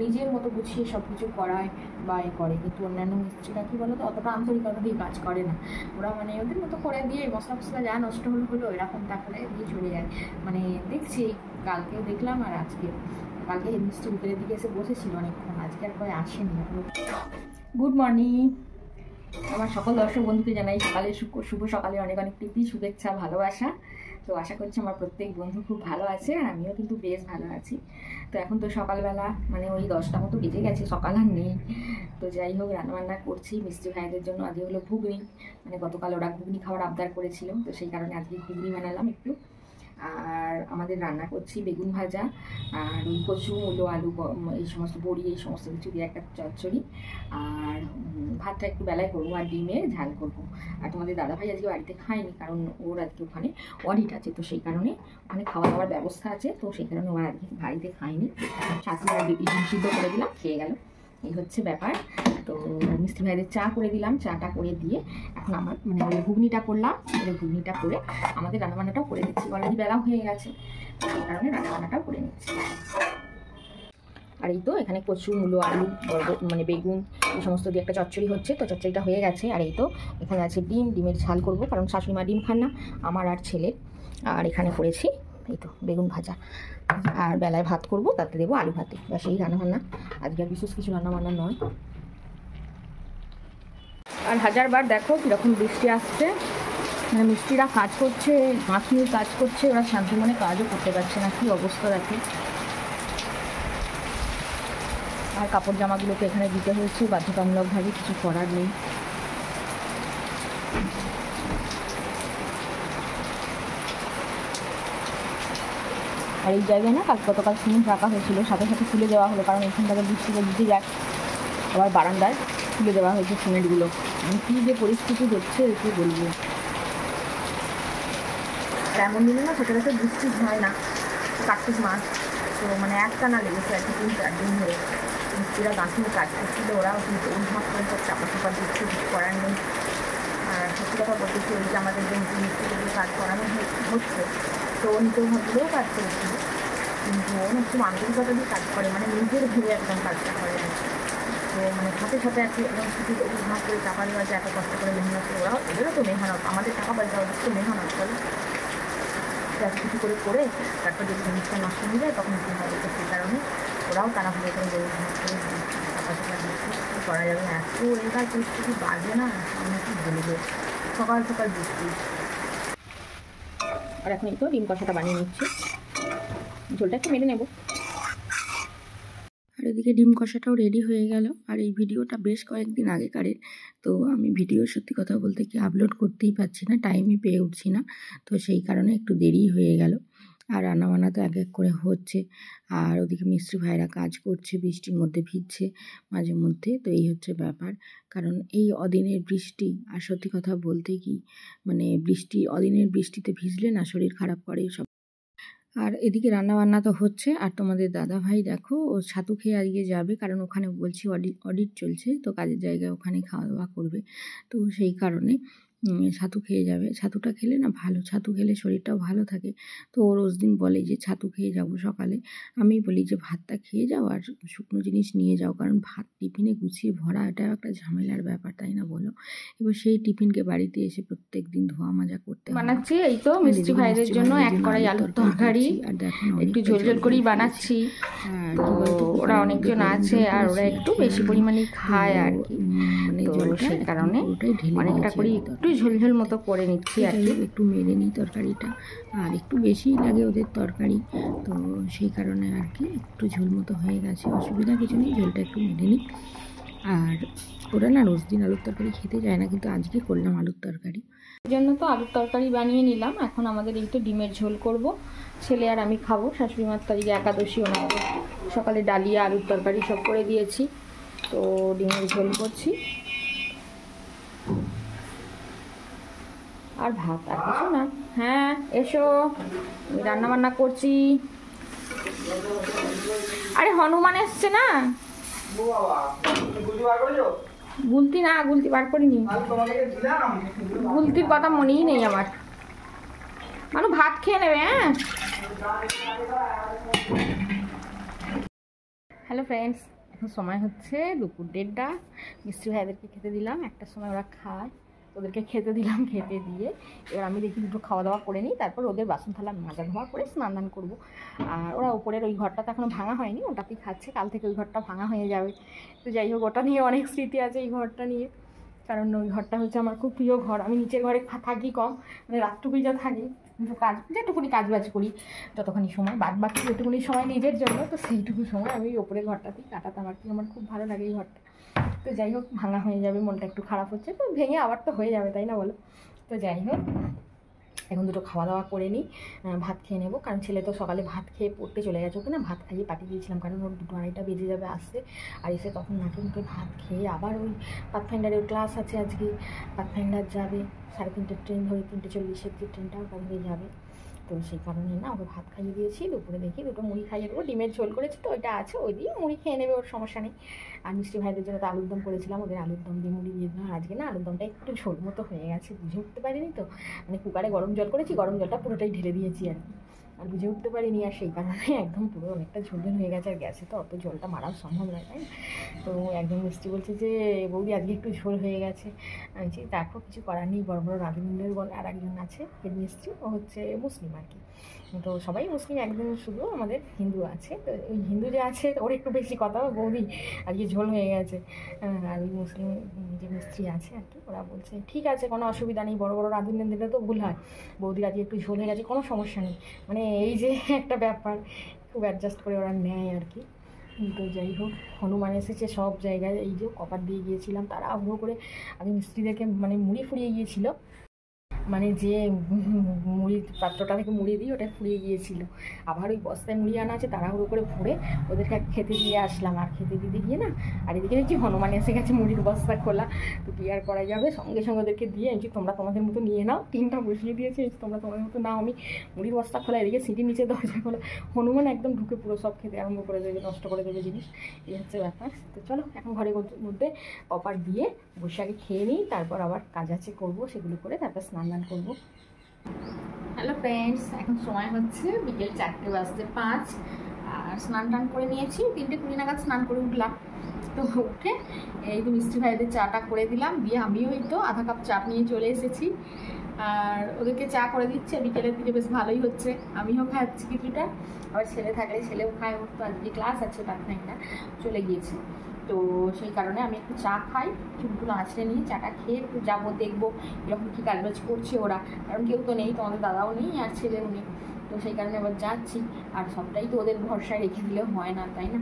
নিজের মতো গুছিয়ে সব কিছু করায় বা করে, কিন্তু অন্যান্য মিস্ত্রিরা কী বলো তো অতটা আন্তরিকতা দিয়ে কাজ করে না। ওরা মানে ওদের মতো করে দিয়ে মশলা ফসলা যা নষ্ট হলো এরকম তারপরে দিয়ে চলে যায়। মানে দেখছি কালকেও দেখলাম আর কালকে মিস্ত্রি বিকেলের দিকে এসে বসেছিল অনেকক্ষণ, আজকে আর করে আসেনি। গুড মর্নিং আমার সকল দর্শক বন্ধুকে জানাই শুভ সকালে অনেক অনেক প্রীতি, শুভেচ্ছা, ভালোবাসা। তো আশা করছি আমার প্রত্যেক বন্ধু খুব ভালো আছে, আর আমিও কিন্তু বেশ ভালো আছি। তো এখন তো সকালবেলা মানে ওই 10টা মতো বেজে গেছে, সকাল আর নেই। তো যাই হোক রান্নাবান্না করছি মিষ্টি ভাইদের জন্য। আজকে হলো ঘুগনি, মানে গতকাল ওরা ঘুগনি খাওয়ার আবদার করেছিল, তো সেই কারণে আজকে ঘুগনি বানালাম একটু। আর আমাদের রান্না করছি বেগুন ভাজা আর ওই কচু মূলো আলু এই সমস্ত বড়ি এই সমস্ত কিছু দিয়ে একটা চচ্চড়ি, আর ভাতটা একটু বেলায় করবো, আর ডিমের ঝাল করবো। আর তোমাদের দাদাভাই আজকে বাড়িতে খায়নি, কারণ ওর আজকে ওখানে অডিট আছে, তো সেই কারণে ওখানে খাওয়া দাওয়ার ব্যবস্থা আছে, তো সেই কারণে ওরা আজকে বাড়িতে খায়নি। শাশুড়ি আর ডিম সিদ্ধ করে দিলাম, খেয়ে গেল, এই হচ্ছে ব্যাপার। তো মিষ্টি ভাইদের চা করে দিলাম, চাটা করে দিয়ে এখন আমার মানে ঘুগনিটা করলাম, ঘুগনিটা করে আমাদের রান্নাবান্নাটাও করে দিচ্ছি। অলরেডি বেলা হয়ে গেছে, সেই কারণে রান্নাবান্নাটাও করে নিচ্ছি। আর এই তো এখানে কচু মূলো আলু মানে বেগুন এই সমস্ত দিয়ে একটা চচ্চড়ি হচ্ছে, তো চচ্চড়িটা হয়ে গেছে। আর এই তো এখানে আছে ডিমের ঝাল করব, কারণ শাশুড়ি মা ডিম খান না, আমার আর ছেলে। আর এখানে করেছি এই তো বেগুন ভাজা, আর বেলায় ভাত করব, তাতে দেবো আলু ভাতে, বা সেই রান্নাবান্না। আজকে আর বিশেষ কিছু রান্নাবান্না নয়। আর হাজারবার দেখো কীরকম বৃষ্টি আসছে, মানে মিস্ত্রিরা কাজ করছে, মাখিয়ে কাজ করছে, ওরা শান্তি মনে কাজও করতে পারছে না, কী অবস্থা দেখে। আর কাপড় জামাগুলোকে এখানে দিতে হয়েছে বাধ্যতামূলকভাবে, কিছু করার নেই। আর এই জায়গায় না গতকাল সিমেন্ট রাখা হয়েছিল, সাথে সাথে তুলে দেওয়া হলো, কারণ এখান থেকে বৃষ্টিতে দিতে যায়, আবার বারান্দায় তুলে দেওয়া হয়েছে সিমেন্টগুলো। কী যে পরিস্থিতি হচ্ছে কী বলবো। আর এমন দিনে না সচরাচর বৃষ্টি হয় না, কার্তিক মাস, তো মানে একটানা লেগেছে আর কি 3-4 দিন ধরে। মিস্ত্রিরা গাঁথনি কাজ করছিল, ওরাও কিন্তু উন্ভাগ করে সব চাপা চাপা দিচ্ছে, কিছু করার নেই। আর সত্যি কথা বলতেছি, ওই যে আমাদের যে মিস্ত্রিদের যে কাজ করানো হচ্ছে, তো নিজের ভাবলেও কাজ করেছিল, কিন্তু ও একটু আন্তরিকতা দিয়ে কাজ করে, মানে নিজের ভেবে একদম কাজটা করে। তো মানে সাথে সাথে আর কি একদম ছুটি উন্ভাগ করে চাপা দেওয়া যায়, এত কষ্ট করে মেহনত করে, ওরাও এদেরও তো মেহনত, আমাদের টাকা পয়সা ওদের তো মেহনত করে কিছু করে তারপর যদি জিনিসটা নষ্ট হয়ে যায় তখন কী হবে, তো সেই কারণে ওরাও তারা ভালো করে করা যাবে না। এত এলাকার পরিস্থিতি বাজে না, আমি কি বলবো, সকাল সকাল বৃষ্টি। আর এখন এই তো ডিম কষাটা বানিয়ে নিচ্ছি, ঝোলটা একটু মেরে নেবো। আর এদিকে ডিম কষাটাও রেডি হয়ে গেল। আর এই ভিডিওটা বেশ কয়েকদিন আগেকারের, তো আমি ভিডিও সত্যি কথা বলতে কি আপলোড করতেই পারছি না, টাইমই পেয়ে উঠছি না, তো সেই কারণে একটু দেরি হয়ে গেল। আর রান্নাবান্না তো এক এক করে হচ্ছে, আর ওদিকে মিস্ত্রি ভাইরা কাজ করছে, বৃষ্টির মধ্যে ভিজছে মাঝে মধ্যে, তো এই হচ্ছে ব্যাপার। কারণ এই অদিনের বৃষ্টি, আর সত্যি কথা বলতে কি মানে অদিনের বৃষ্টিতে ভিজলে না শরীর খারাপ করে সব। আর এদিকে রান্নাবান্না তো হচ্ছে, আর তোমাদের দাদা ভাই দেখো ও ছাতু খেয়ে আজকে যাবে, কারণ ওখানে বলছি অডিট চলছে, তো কাজের জায়গায় ওখানে খাওয়া দাওয়া করবে, তো সেই কারণে ছাতু খেয়ে যাবে। ছাতুটা খেলে না ভালো, ছাতু খেলে শরীরটাও ভালো থাকে। তো ও রোজ দিন বলে যে ছাতু খেয়ে যাব সকালে, আমি বলি যে ভাতটা খেয়ে যাও আর শুকনো জিনিস নিয়ে যাও, কারণ ভাত টিফিনে গুছিয়ে ভরা এটাও একটা ঝামেলার ব্যাপার, তাই না বলো। এবার সেই টিফিনকে বাড়িতে এসে প্রত্যেক দিন ধোয়া মাজা করতে বানাচ্ছি। এই তো মিষ্টি ভাইদের জন্য এক কড়াই আলুর তরকারি, আর দেখো একটু ঝোল করেই বানাচ্ছি, তো ওরা অনেকজন আছে আর ওরা একটু বেশি পরিমাণে খায় আর কি, মানে সেই কারণে অনেকটা করে একটু ঝোল মতো করে নিচ্ছি আর কি। একটু মেরে নিই তরকারিটা, আর একটু বেশিই লাগে ওদের তরকারি, তো সেই কারণে আর কি একটু ঝোল মতো হয়ে গেছে, অসুবিধা কিছু নেই, ঝোলটা একটু মেরে নিই। আর ওরা না রোজ দিন আলুর তরকারি খেতে যায় না, কিন্তু আজকে করলাম আলুর তরকারি, এই জন্য তো আলুর তরকারি বানিয়ে নিলাম। এখন আমাদের এই তো ডিমের ঝোল করব, ছেলে আর আমি খাবো। শাশুড়ি মার তারিখে একাদশী, ওনাকে সকালে ডালিয়া আলুর তরকারি সব করে দিয়েছি, তো ডিমের ঝোল করছি আর ভাত, আর কিছু না। হ্যাঁ এসো, আমি রান্নাবান্না করছি। আরে হনুমান এসছে না, গুলতি বার করিনি, গুলতির কথা মনেই নেই আমার। মানু ভাত খেয়ে নেবে। হ্যাঁ হ্যালো ফ্রেন্ডস, এখন সময় হচ্ছে দুপুর 1:30। মিষ্টি ভাইদেরকে খেতে দিলাম, 1টার সময় ওরা খায়, ওদেরকে খেতে দিলাম। খেতে দিয়ে এবার আমি দেখি দুটো খাওয়া দাওয়া করে নিই, তারপর ওদের বাসন থালা মাজা ধোয়া করে স্নান দান করবো। আর ওরা উপরের ওই ঘরটা তো এখনও ভাঙা হয়নি, ওটাতেই খাচ্ছে, কাল থেকে ওই ঘরটা ভাঙা হয়ে যাবে। তো যাই হোক, ওটা নিয়ে অনেক স্মৃতি আছে এই ঘরটা নিয়ে, কারণ ওই ঘরটা হচ্ছে আমার খুব প্রিয় ঘর। আমি নিচের ঘরে থাকি কম, মানে রাতটুকুই যা থাকি, কিন্তু কাজ যেটুকুনি কাজবাজ করি যতখানি সময়, বাদ বাকি যেটুকুনি সময় নিজের জন্য, তো সেইটুকু সময় আমি ওপরের ঘরটাতেই কাটাতাম আর কি। আমার খুব ভালো লাগে এই ঘরটা। তো যাই হোক, ভাঙা হয়ে যাবে, মনটা একটু খারাপ হচ্ছে, তো ভেঙে আবার তো হয়ে যাবে, তাই না বলো? তো যাই হোক, এখন দুটো খাওয়া দাওয়া করে নিই, ভাত খেয়ে নেবো, কারণ ছেলে তো সকালে ভাত খেয়ে পড়তে চলে গেছে। ওকে না ভাত খাইয়ে পাঠিয়ে দিয়েছিলাম, কারণ ওর 2-2:30 বেজে যাবে আসতে, আর এসে তখন নাকে মুখে ভাত খেয়ে আবার ওই পাথফাইন্ডারের ক্লাস আছে আজকে, পাথফাইন্ডার যাবে 3:30 ট্রেন ধরে, 3:40 যে ট্রেনটা ওটা ধরে যাবে। তো সেই কারণে না ওকে ভাত খাইয়ে দিয়েছি। দুপুরে দেখি দুটো মুড়ি খাইয়ে দেবো, ডিমের ঝোল করেছি তো ওইটা আছে, ওই দিয়ে মুড়ি খেয়ে নেবে, ওর সমস্যা নেই। আর মিষ্টি ভাইদের জন্য তো আলুর দম করেছিলাম, ওদের আলুর দম দিয়ে মুড়ি দিয়ে দিলাম। আজকে না আলুর দমটা একটু ঝোল মতো হয়ে গেছে, বুঝে উঠতে পারিনি তো, মানে কুকারে গরম জল করেছি, গরম জলটা পুরোটাই ঢেলে দিয়েছি আর কি, আর বুঝে উঠতে পারিনি, আর সেই কারণে একদম পুরো অনেকটা ঝোল হয়ে গেছে। আর গ্যাসে তো অত জলটা মারাও সম্ভব নয়, তাই না? তো একদম মিষ্টি বলছে যে বৌদি আজকে একটু ঝোল হয়ে গেছে। আমি বলছি দেখো কিছু করার নেই, বড় বড় রাঁধুনিদের বলে। আর একজন আছে হেড মিস্ত্রি, ও হচ্ছে মুসলিম আর কি। তো সবাই মুসলিম, একজন শুধু আমাদের হিন্দু আছে। তো ওই হিন্দু যে আছে ওর একটু বেশি কথা, বৌদি আজকে ঝোল হয়ে গেছে। আর ওই মুসলিম যে মিস্ত্রি আছে আর কি, ওরা বলছে ঠিক আছে, কোনো অসুবিধা নেই, বড় বড় রাঁধুনি দিলে তো ভুল হয়, বৌদির আজকে একটু ঝোল হয়ে গেছে, কোনো সমস্যা নেই। মানে এই যে একটা ব্যাপার, খুব অ্যাডজাস্ট করে ওরা নেয় আর কি। তো যাই হোক, হনুমান এসেছে সব জায়গায়, এই যে কপার দিয়ে গিয়েছিলাম তারা আগ্রহ করে, আগে মিস্ত্রিদেরকে মানে মুড়ি ফুরিয়ে গিয়েছিল, মানে যে মুড়ির পাত্রটা থেকে মুড়ি দিই ওটা ফুরিয়ে গিয়েছিল, আবার ওই বস্তায় মুড়ি আনা আছে, তাড়াহুড়ো করে ভরে ওদেরকে খেতে দিয়ে আসলাম। আর খেতে দিতে গিয়ে না, আর এদিকে দেখছি হনুমান এসে গেছে, মুড়ির বস্তা খোলা। তো কি আর করা যাবে, সঙ্গে সঙ্গে ওদেরকে দিয়ে আমি তোমরা তোমাদের মতো নিয়ে নাও, টিনটা বসিয়ে দিয়েছি, তোমরা তোমাদের মতো নাও, আমি মুড়ির বস্তা খোলা, এদিকে সিটির নিচে দরজা খোলা, হনুমান একদম ঢুকে পুরো সব খেতে আরম্ভ করে দেবে, নষ্ট করে দেবে জিনিস, এই হচ্ছে ব্যাপার। তো চলো এখন ঘরের মধ্যে কপার দিয়ে বসে আগে খেয়ে নিই, তারপর আবার কাজ আছে করবো, সেগুলো করে তারপর স্নান দান করবো। হ্যালো ফ্রেন্ডস, এখন সময় হচ্ছে বিকেল 4:05, আর স্নান টান করে নিয়েছি, 3:20 নাগাদ স্নান করে উঠলাম। তো উঠে এই তো মিষ্টি ভাইদের চাটা করে দিলাম, দিয়ে আমিও এই তো আধা কাপ চা নিয়ে চলে এসেছি, আর ওদেরকে চা করে দিচ্ছে। বিকেলের দিকে বেশ ভালোই হচ্ছে, আমিও খাচ্ছি কিছুটা, আবার ছেলে থাকলে ছেলেও খায়, ওর তো আজকে ক্লাস আছে, তার না চলে গিয়েছে। তো সেই কারণে আমি একটু চা খাই, চুলগুলো আঁচড়ে নিয়ে চাটা খেয়ে একটু যাবো, দেখবো এরকম কী কাজবাজ করছে ওরা, কারণ কেউ তো নেই, তোমাদের দাদাও নেই আর ছেলেও নেই। তো সেই কারণে আবার যাচ্ছি, আর সবটাই তো ওদের ভরসায় রেখে দিলেও হয় না, তাই না?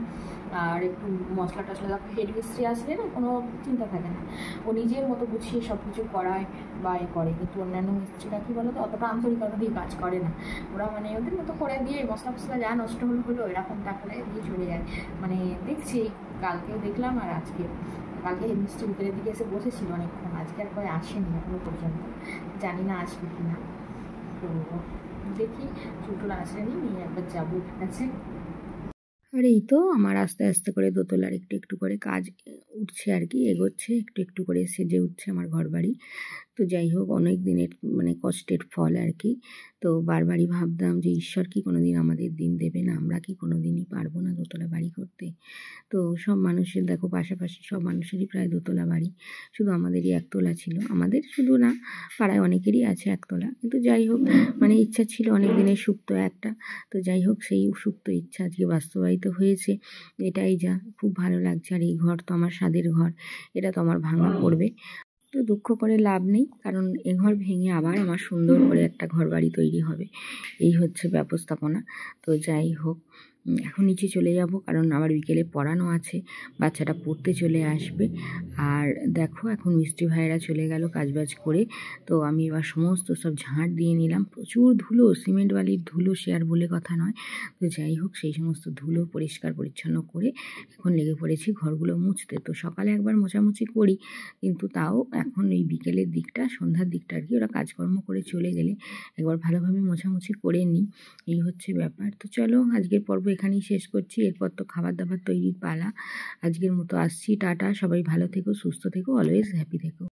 আর একটু মশলা টশলা হেড মিস্ত্রি আসলে না কোনো চিন্তা থাকে না, ও নিজের মতো গুছিয়ে সব কিছু করায় বা এ করে। কিন্তু অন্যান্য মিস্ত্রিরা কী বলো তো, অতটা আন্তরিকতা দিয়ে কাজ করে না, ওরা মানে ওদের মতো করে দিয়ে মশলা ফসলা যা নষ্ট হলো এরকমটা করে দিয়ে চলে যায়। মানে দেখছি কালকেও দেখলাম আর আজকে, কালকে হেড মিস্ত্রি বিকেলের দিকে এসে বসেছিল অনেকক্ষণ, আজকে আর কয়ে আসেনি এখনো পর্যন্ত, জানি না আসবে কি না। তো দেখি চুলটুল আঁচড়ে নিয়ে একবার যাবো, ঠিক আছে। আর এই তো আমার আস্তে আস্তে করে দোতলার একটু একটু করে কাজ উঠছে আর কি, এগোচ্ছে, একটু একটু করে সেজে উঠছে আমার ঘর বাড়ি। তো যাই হোক, অনেক দিনের মানে কষ্টের ফল আর কি। তো বারবারই ভাবতাম যে ঈশ্বর কি কোনো দিন আমাদের দিন দেবে না, আমরা কি কোনো দিনই পারবো না দোতলা বাড়ি করতে। তো সব মানুষের দেখো, পাশাপাশি সব মানুষেরই প্রায় দোতলা বাড়ি, শুধু আমাদেরই একতলা ছিল। আমাদের শুধু না, পাড়ায় অনেকেরই আছে একতলা, কিন্তু যাই হোক, মানে ইচ্ছা ছিল অনেক দিনের সুপ্ত একটা। তো যাই হোক, সেই সুপ্ত ইচ্ছা আজকে বাস্তবায়িত হয়েছে, এটাই যা খুব ভালো লাগছে। আর এই ঘর তো আমার স্বাদের ঘর, এটা তো আমার ভাঙা পড়বে, তো দুঃখ করে লাভ নেই, কারণ এ ঘর ভেঙে আবার আমার সুন্দর করে একটা ঘর বাড়ি তৈরি হবে, এই হচ্ছে ব্যবস্থাপনা। তো যাই হোক, এখন নিচে চলে যাব, কারণ আবার বিকেলে পড়ানো আছে, বাচ্চাটা পড়তে চলে আসবে। আর দেখো এখন মিষ্টি ভাইয়েরা চলে গেল কাজবাজ করে, তো আমি এবার সমস্ত সব ঝাঁট দিয়ে নিলাম। প্রচুর ধুলো, সিমেন্ট বালির ধুলো, সে আর বলে কথা নয়। তো যাই হোক, সেই সমস্ত ধুলো পরিষ্কার পরিচ্ছন্ন করে এখন লেগে পড়েছি ঘরগুলো মুছতে। তো সকালে একবার মোছামুছি করি, কিন্তু তাও এখন এই বিকেলের দিকটা, সন্ধ্যার দিকটা আর কি, ওরা কাজকর্ম করে চলে গেলে একবার ভালোভাবে মোছামুছি করে নিই, এই হচ্ছে ব্যাপার। তো চলো আজকের পর্ব এখানেই শেষ করছি, এরপর তো খাবার দাবার তৈরির পালা। আজকের মতো আসছি, টাটা, সবাই ভালো থেকো, সুস্থ থেকো, অলওয়েজ হ্যাপি থেকো।